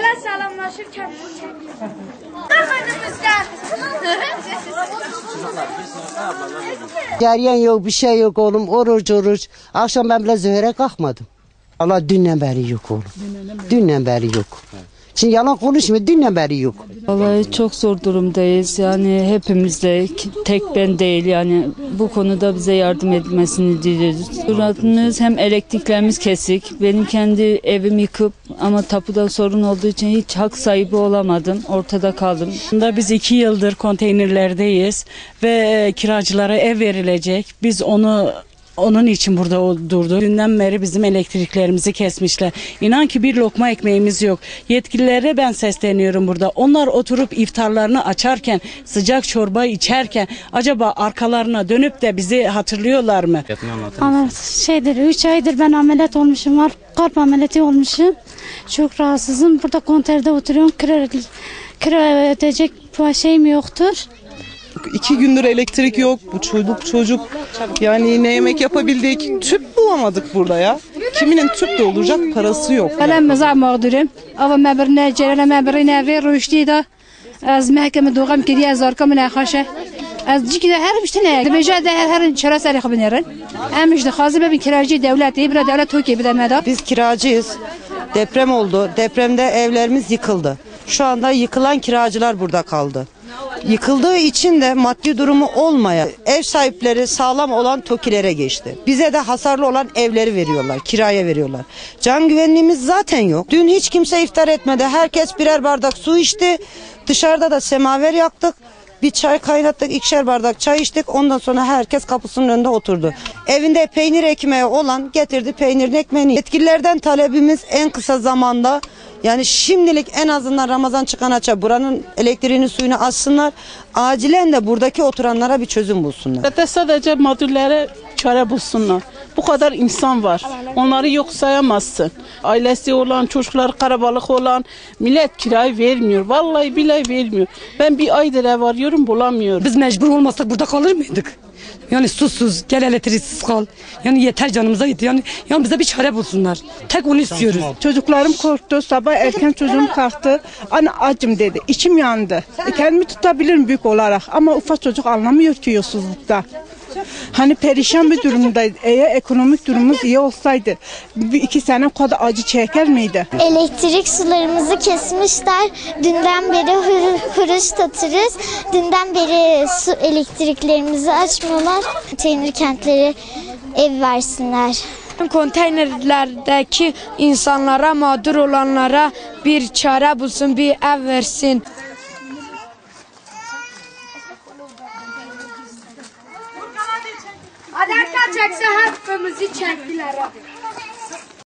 Gel selamlaşırken bu çekiyor. Ceryan yok, bir şey yok oğlum. Oruç. Akşam ben bile zöhre kalkmadım. Allah dünden beri yok oğlum. Dünden beri yok. Şimdi yalan konuşmuyor, dünden beri yok. Vallahi çok zor durumdayız. Yani hepimiz de, tek ben değil, yani bu konuda bize yardım edilmesini diliyoruz. Suratımız hem elektriklerimiz kesik. Benim kendi evim yıkıp ama tapuda sorun olduğu için hiç hak sahibi olamadım. Ortada kaldım. Biz 2 yıldır konteynerlerdeyiz ve kiracılara ev verilecek. Biz onun için burada durduk. Dünden beri bizim elektriklerimizi kesmişler. İnan ki bir lokma ekmeğimiz yok. Yetkililere ben sesleniyorum burada. Onlar oturup iftarlarını açarken, sıcak çorba içerken acaba arkalarına dönüp de bizi hatırlıyorlar mı? Ama 3 aydır ben ameliyat olmuşum, var kalp ameliyatı olmuşum. Çok rahatsızım. Burada konteynerde oturuyorum. Kira ödeyecek şeyim yoktur. 2 gündür elektrik yok. Bu çocuk yani ne yemek yapabildik? Tüp bulamadık burada ya. Kiminin tüp dolduracak parası yok. Ben mezar mağdurum. Ama mebrine cerene mebrine ve rüştü da az mahkeme doğum ki diye zarka mı haşa. Az ciddi her bir tane. Bejade her çare sarı xabnerin. Amış da xazı bir kiracı devleti, bir devlet Türkiye bir de. Biz kiracıyız. Deprem oldu. Depremde evlerimiz yıkıldı. Şu anda yıkılan kiracılar burada kaldı. Yıkıldığı için de maddi durumu olmayan ev sahipleri sağlam olan TOKİ'lere geçti. Bize de hasarlı olan evleri veriyorlar, kiraya veriyorlar. Can güvenliğimiz zaten yok. Dün hiç kimse iftar etmedi. Herkes birer bardak su içti. Dışarıda da semaver yaktık. Bir çay kaynattık, 2'şer bardak çay içtik. Ondan sonra herkes kapısının önünde oturdu. Evinde peynir ekmeği olan getirdi peynirin ekmeğini. Yetkililerden talebimiz en kısa zamanda, yani şimdilik en azından Ramazan çıkanaça buranın elektriğini suyunu açsınlar. Acilen de buradaki oturanlara bir çözüm bulsunlar. Sadece mağdurlara çare bulsunlar. Bu kadar insan var. Onları yok sayamazsın. Ailesi olan, çocuklar karabalık olan millet kirayı vermiyor. Vallahi billahi vermiyor. Ben bir aydır ev arıyorum, bulamıyorum. Biz mecbur olmasak burada kalır mıydık? Yani susuz, gel elektriksiz kal. Yani yeter canımıza yeter. Yani bize bir çare bulsunlar. Tek onu istiyoruz. Çocuklarım korktu. Sabah erken çocuğum kalktı. Ana acım dedi. İçim yandı. Kendimi tutabilirim büyük olarak. Ama ufak çocuk anlamıyor ki yolsuzlukta. Hani perişan bir durumdaydı. Eğer ekonomik durumumuz iyi olsaydı 2 sene o kadar acı çeker miydi? Elektrik sularımızı kesmişler. Dünden beri hırış tatırız. Dünden beri su elektriklerimizi açmıyorlar. Konteyner kentlere ev versinler. Konteynerlerdeki insanlara, mağdur olanlara bir çare bulsun, bir ev versin. Aderka çekse hepimizi çektiler.